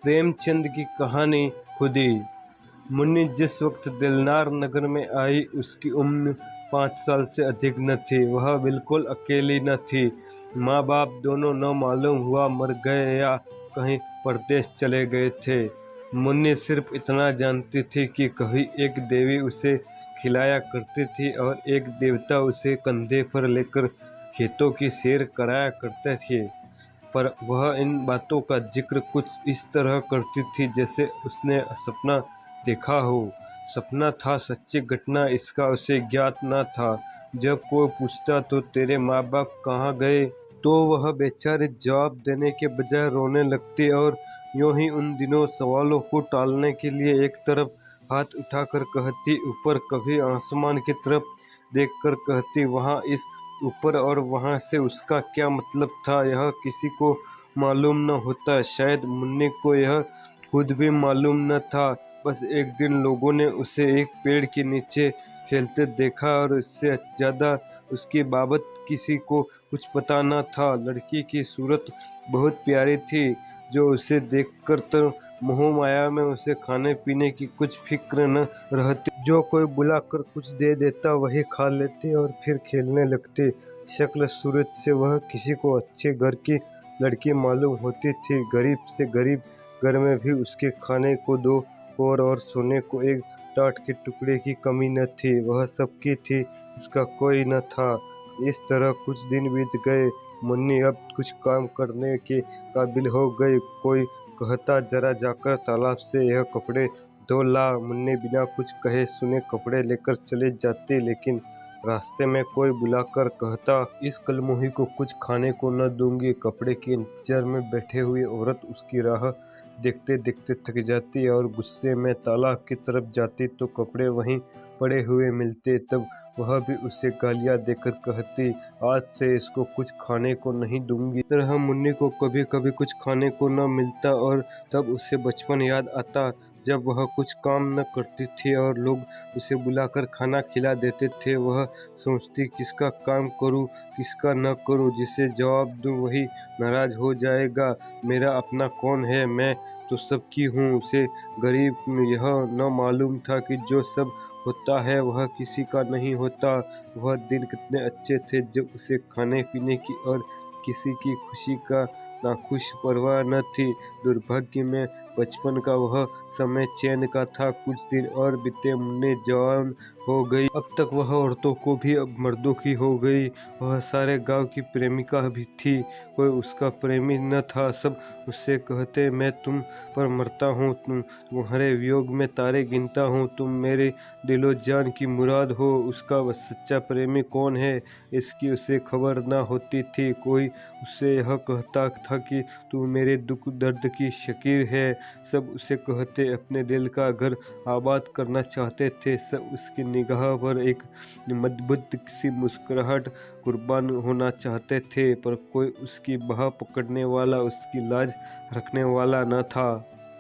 प्रेमचंद की कहानी खुदी। मुन्नी जिस वक्त दिलनार नगर में आई उसकी उम्र 5 साल से अधिक न थी। वह बिल्कुल अकेली न थी। माँ बाप दोनों न मालूम हुआ मर गए या कहीं परदेश चले गए थे। मुन्नी सिर्फ इतना जानती थी कि कभी एक देवी उसे खिलाया करती थी और एक देवता उसे कंधे पर लेकर खेतों की सैर कराया करते थे। पर वह इन बातों का जिक्र कुछ इस तरह करती थी जैसे उसने सपना देखा हो। सपना था, सच्ची घटना इसका उसे ज्ञात न था। जब कोई पूछता तो तेरे माँ बाप कहाँ गए, तो वह बेचारी जवाब देने के बजाय रोने लगती और यूं ही उन दिनों सवालों को टालने के लिए एक तरफ हाथ उठाकर कहती ऊपर, कभी आसमान की तरफ देखकर कहती वहाँ। इस ऊपर और वहाँ से उसका क्या मतलब था यह किसी को मालूम न होता। शायद मुन्नी को यह खुद भी मालूम न था। बस एक दिन लोगों ने उसे एक पेड़ के नीचे खेलते देखा और इससे ज़्यादा उसकी बाबत किसी को कुछ पता न था। लड़की की सूरत बहुत प्यारी थी, जो उसे देखकर तो मोह माया में उसे खाने पीने की कुछ फिक्र न रहती। जो कोई बुलाकर कुछ दे देता वही खा लेती और फिर खेलने लगती। शक्ल सूरत से वह किसी को अच्छे घर की लड़की मालूम होती थी। गरीब से गरीब घर में भी उसके खाने को 2 पहर और सोने को एक टाट के टुकड़े की कमी न थी। वह सबकी थी, इसका कोई न था। इस तरह कुछ दिन बीत गए। मुन्नी अब कुछ काम करने के काबिल हो गई। कोई कहता जरा जाकर तालाब से यह कपड़े धो ला। मुन्नी बिना कुछ कहे सुने कपड़े लेकर चले जाती, लेकिन रास्ते में कोई बुलाकर कहता, इस कलमुही को कुछ खाने को न दूंगी। कपड़े के इंतजार में बैठे हुई औरत उसकी राह देखते देखते थक जाती और गुस्से में तालाब की तरफ जाती तो कपड़े वहीं पड़े हुए मिलते। तब वह भी उसे गालियां देकर कहती, आज से इसको कुछ खाने को नहीं दूंगी। इस तरह मुन्नी को कभी कभी कुछ खाने को न मिलता और तब उसे बचपन याद आता, जब वह कुछ काम न करती थी और लोग उसे बुलाकर खाना खिला देते थे। वह सोचती किसका काम करूं, किसका न करूं। जिसे जवाब दूं वही नाराज हो जाएगा। मेरा अपना कौन है, मैं तो सबकी हूँ। उसे गरीब यह न मालूम था कि जो सब होता है वह किसी का नहीं होता। वह दिन कितने अच्छे थे जब उसे खाने पीने की और किसी की खुशी का नाखुश परवाह न थी। दुर्भाग्य में बचपन का वह समय चैन का था। कुछ दिन और बीते, मुन्नी जवान हो गई। अब तक वह औरतों को भी अब मर्दों की हो गई। वह सारे गांव की प्रेमिका भी थी, कोई उसका प्रेमी न था। सब उससे कहते, मैं तुम पर मरता हूँ, तुम्हारे वियोग में तारे गिनता हूँ, तुम मेरे दिलो जान की मुराद हो। उसका सच्चा प्रेमी कौन है इसकी उसे खबर न होती थी। कोई उससे यह कहता था कि तू मेरे दुख दर्द की शकीर है। सब उसे कहते अपने दिल का घर आबाद करना चाहते थे। सब उसकी निगाह पर एक मदबुद्ध सी मुस्कुराहट कुर्बान होना चाहते थे, पर कोई उसकी बाह पकड़ने वाला, उसकी लाज रखने वाला न था।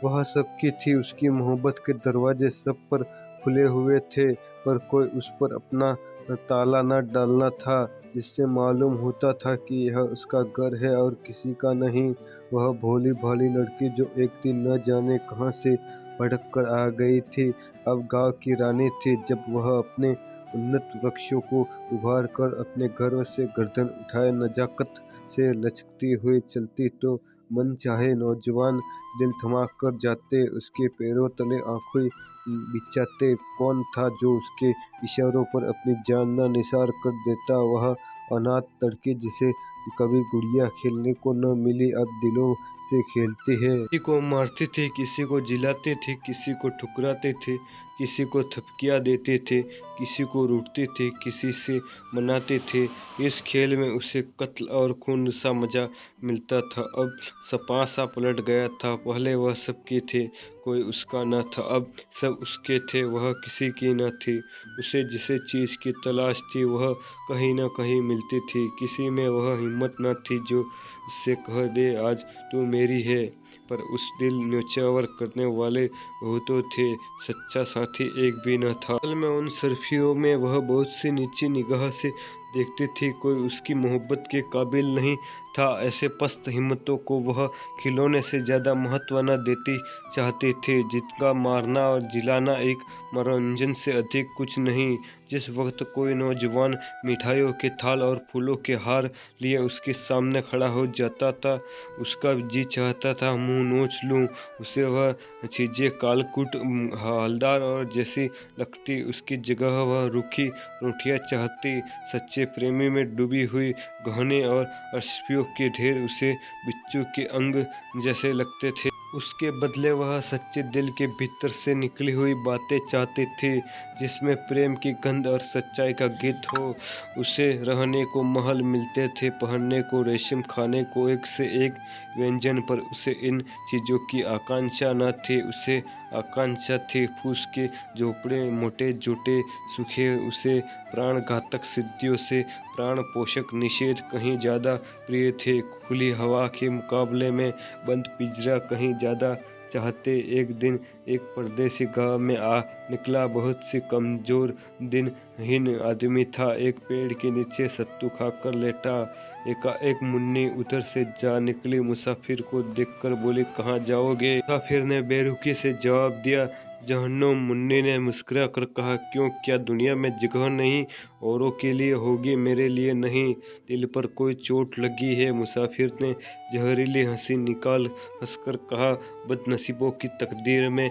वह सबकी थी, उसकी मोहब्बत के दरवाजे सब पर खुले हुए थे, पर कोई उस पर अपना ताला न डालना था, जिससे मालूम होता था कि यह उसका घर है और किसी का नहीं। वह भोली भाली लड़की जो एक दिन न जाने कहां से भड़क कर आ गई थी, अब गांव की रानी थी। जब वह अपने उन्नत वृक्षों को उभार कर अपने घरों से गर्दन उठाए नजाकत से लचकती हुई चलती तो मन चाहे नौजवान दिल थमा कर जाते। उसके पैरों तले आंखें बिछाते कौन था जो उसके इशारों पर अपनी जान न निसार कर देता। वह अनाथ लड़की जिसे कभी गुड़िया खेलने को न मिली, अब दिलों से खेलती है। किसी को मारती थी, किसी को जिलाती थी, किसी को ठुकराती थी, किसी को थपकियां देती थी, किसी को रूठती थी, किसी से मनाती थी। इस खेल में उसे कत्ल और खून सा मजा मिलता था। अब सपा सा पलट गया था। पहले वह सबकी थी, कोई उसका न था। अब सब उसके थे, वह किसी की न थी। उसे जिसे चीज़ की तलाश थी वह कहीं न कहीं मिलती थी। किसी में वह हिम्मत न थी जो उससे कह दे आज तू मेरी है। पर उस दिल न्योछावर करने वाले बहुतों थे, सच्चा साथी एक भी न था। असल में उन सर्फियों में वह बहुत सी नीची निगाह से देखती थी। कोई उसकी मोहब्बत के काबिल नहीं था। ऐसे पस्त हिम्मतों को वह खिलौने से ज़्यादा महत्व न देती चाहते थे, जिनका मारना और जिलाना एक मनोरंजन से अधिक कुछ नहीं। जिस वक्त कोई नौजवान मिठाइयों के थाल और फूलों के हार लिए उसके सामने खड़ा हो जाता था, उसका जी चाहता था मुंह नोच लूं। उसे वह चीज़ें कालकुट, हलदार और जैसी लगती, उसकी जगह वह रूखी रोटियां चाहती। सच्चे प्रेमी में डूबी हुई गहने और अश्वियों के ढेर उसे बिच्छू के अंग जैसे लगते थे। उसके बदले वह सच्चे दिल के भीतर से निकली हुई बातें चाहती थी, जिसमें प्रेम की गंध और सच्चाई का गीत हो। उसे रहने को महल मिलते थे, पहनने को रेशम, खाने को एक से एक व्यंजन, पर उसे इन चीज़ों की आकांक्षा न थी। उसे आकांक्षा थी फूस के झोपड़े, मोटे जोटे सूखे। उसे प्राणघातक सिद्धियों से प्राण पोषक निषेध कहीं ज़्यादा प्रिय थे। खुली हवा के मुकाबले में बंद पिंजरा कहीं ज़्यादा चाहते। एक दिन एक परदेसी गांव में आ निकला। बहुत सी कमजोर दिनहीन आदमी था। एक पेड़ के नीचे सत्तू खाकर लेटा। एकाएक मुन्नी उधर से जा निकली। मुसाफिर को देखकर बोली, कहाँ जाओगे? मुसाफिर ने बेरुखी से जवाब दिया, जहन्नुम। मुन्नी ने मुस्कुरा कर कहा, क्यों, क्या दुनिया में जगह नहीं? औरों के लिए होगी, मेरे लिए नहीं। दिल पर कोई चोट लगी है? मुसाफिर ने जहरीली हंसी निकाल हंसकर कहा, बदनसीबों की तकदीर में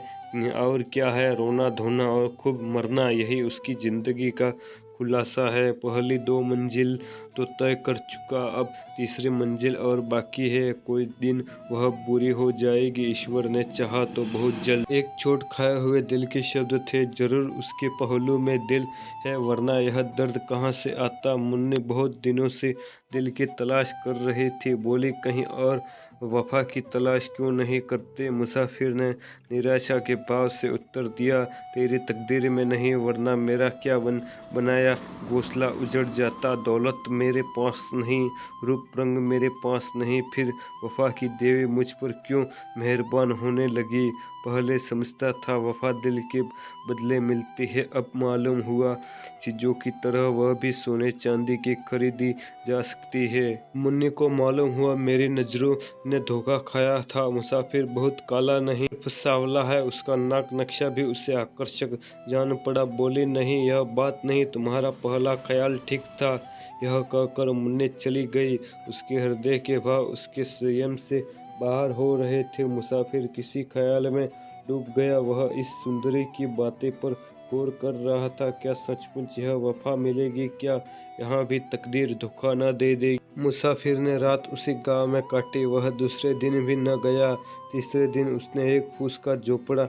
और क्या है, रोना धोना और खूब मरना, यही उसकी जिंदगी का खुलासा है। पहली 2 मंजिल तो तय कर चुका, अब तीसरी मंजिल और बाकी है। कोई दिन वह पूरी हो जाएगी, ईश्वर ने चाहा तो बहुत जल्द। एक चोट खाए हुए दिल के शब्द थे। जरूर उसके पहलू में दिल है, वरना यह दर्द कहाँ से आता? मुन्नी बहुत दिनों से दिल की तलाश कर रही थी। बोली, कहीं और वफा की तलाश क्यों नहीं करते? मुसाफिर ने निराशा के भाव से उत्तर दिया, तेरी तकदीर में नहीं, वरना मेरा क्या बनाया घोंसला उजड़ जाता। दौलत मेरे पास नहीं, रूप रंग मेरे पास नहीं, फिर वफा की देवी मुझ पर क्यों मेहरबान होने लगी? पहले समझता था वफा दिल के बदले मिलती है, अब मालूम हुआ चीज़ों की तरह वह भी सोने चांदी की खरीदी जा सकती है। मुन्नी को मालूम हुआ मेरी नज़रों ने धोखा खाया था। मुसाफिर बहुत काला नहीं, सांवला है। उसका नाक नक्शा भी उसे आकर्षक जान पड़ा। बोली, नहीं, यह बात नहीं, तुम्हारा पहला ख्याल ठीक था। यह कहकर मुन्नी चली गई। उसके हृदय के भाव उसके संयम से बाहर हो रहे थे। मुसाफिर किसी ख्याल में डूब गया। वह इस सुंदरी की बातें पर गौर कर रहा था। क्या सचमुच यह वफा मिलेगी? क्या यहाँ भी तकदीर धोखा न दे देगी? मुसाफिर ने रात उसी गांव में काटी। वह दूसरे दिन भी न गया। तीसरे दिन उसने एक फूस का झोपड़ा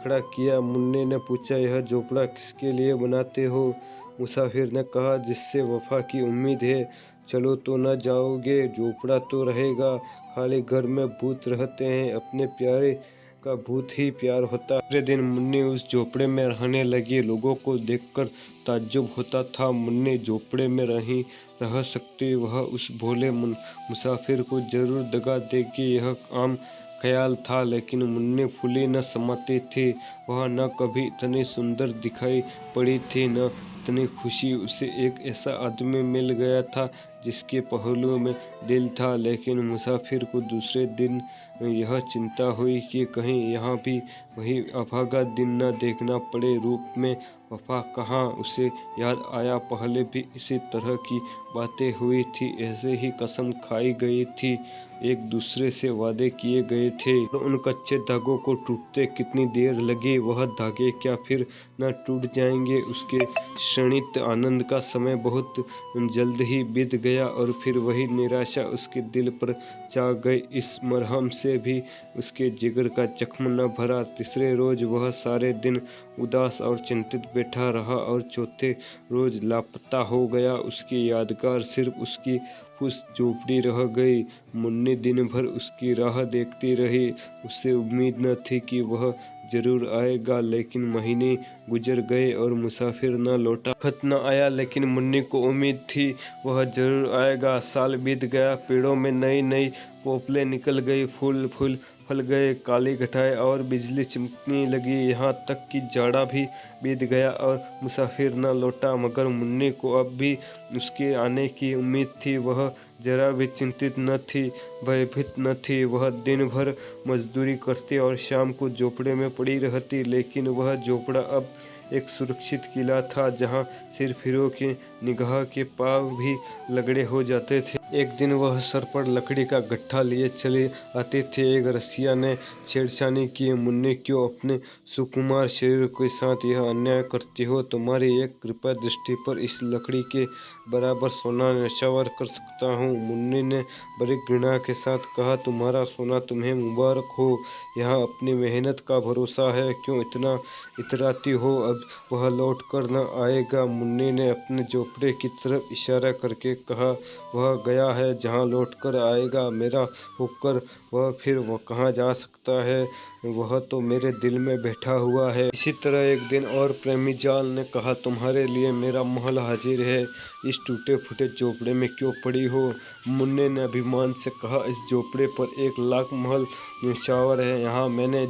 खड़ा किया। मुन्नी ने पूछा, यह झोपड़ा किसके लिए बनाते हो? मुसाफिर ने कहा, जिससे वफा की उम्मीद है। चलो तो न जाओगे? झोपड़ा तो रहेगा, खाली घर में भूत रहते हैं, अपने प्यारे का भूत ही प्यार होता है। दूसरे दिन मुन्नी उस झोपड़े में रहने लगी। लोगों को देखकर ताज्जुब होता था, मुन्नी झोपड़े में रह सकती, वह उस भोले मुसाफिर को जरूर दगा देगी, यह आम ख्याल था। लेकिन मुन्नी फूली न समाती थी। वह न कभी इतनी सुंदर दिखाई पड़ी थी, न इतनी खुशी। उसे एक ऐसा आदमी मिल गया था जिसके पहलू में दिल था। लेकिन मुसाफिर को दूसरे दिन यह चिंता हुई कि कहीं यहाँ भी वही अभागा दिन न देखना पड़े। रूप में वफा कहाँ? उसे याद आया, पहले भी इसी तरह की बातें हुई थी, ऐसे ही कसम खाई गई थी, एक दूसरे से वादे किए गए थे। और उन कच्चे धागों को टूटते कितनी देर लगी? वह धागे क्या फिर न टूट जाएंगे? उसके क्षणिक आनंद का समय बहुत जल्द ही बीत गया और फिर वही निराशा उसके दिल पर छा गई। इस मरहम से भी उसके जिगर का जख्म न भरा। तीसरे रोज वह सारे दिन उदास और चिंतित बैठा रहा और चौथे रोज लापता हो गया। उसकी यादगार सिर्फ उसकी फूस झोपड़ी रह गई। मुन्नी दिन भर उसकी राह देखती रही। उसे उम्मीद न थी कि वह जरूर आएगा, लेकिन महीने गुजर गए और मुसाफिर न लौटा। खत न आया, लेकिन मुन्नी को उम्मीद थी वह जरूर आएगा। साल बीत गया, पेड़ों में नई नई पोपलें निकल गई, फूल फल गए, काली घटाएं और बिजली चमकने लगी। यहाँ तक कि जाड़ा भी बीत गया और मुसाफिर न लौटा। मगर मुन्नी को अब भी उसके आने की उम्मीद थी। वह जरा भी चिंतित न थी, भयभीत न थी। वह दिन भर मजदूरी करती और शाम को झोपड़े में पड़ी रहती, लेकिन वह झोपड़ा अब एक सुरक्षित किला था जहाँ सिर्फ हीरो की निगाह के पाँव भी लगड़े हो जाते थे। एक दिन वह सर पर लकड़ी का गट्ठा लिए चले आते थे। एक रसिया ने छेड़छानी की, मुन्नी क्यों अपने सुकुमार शरीर के साथ यह अन्याय करती हो? तुम्हारी एक कृपा दृष्टि पर इस लकड़ी के बराबर सोना न्यौछावर कर सकता हूँ। मुन्नी ने बड़ी घृणा के साथ कहा, तुम्हारा सोना तुम्हें मुबारक हो, यहाँ अपनी मेहनत का भरोसा है, क्यों इतना इतराती हो? अब वह लौट कर न आएगा। मुन्नी ने अपने झोपड़े की तरफ इशारा करके कहा, वह गया है, जहाँ लौट कर आएगा मेरा होकर वह फिर वह कहाँ जा सकता है? वह तो मेरे दिल में बैठा हुआ है। इसी तरह एक दिन और प्रेमी जाल ने कहा, तुम्हारे लिए मेरा महल हाजिर है, इस टूटे फूटे झोपड़े में क्यों पड़ी हो? मुन्ने ने अभिमान से कहा, इस झोपड़े पर 1,00,000 महल न्यौछावर है। यहाँ मैंने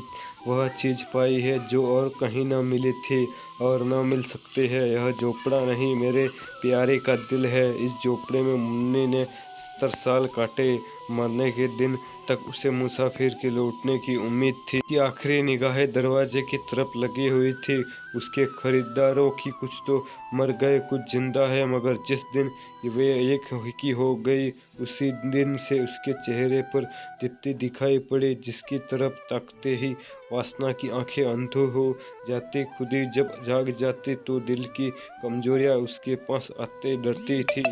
वह चीज़ पाई है जो और कहीं न मिली थी और न मिल सकती है। यह झोपड़ा नहीं, मेरे प्यारे का दिल है। इस झोपड़े में मुन्नी ने 70 साल काटे। मरने के दिन तक उसे मुसाफिर के लौटने की उम्मीद थी। उसकी आखिरी निगाहें दरवाजे की तरफ लगी हुई थी। उसके खरीदारों की कुछ तो मर गए, कुछ जिंदा है, मगर जिस दिन वे एक की हो गई, उसी दिन से उसके चेहरे पर दीप्ति दिखाई पड़ी, जिसकी तरफ ताकते ही वासना की आंखें अंधी हो जाती। खुद ही जब जाग जाती तो दिल की कमजोरियां उसके पास आते डरती थी।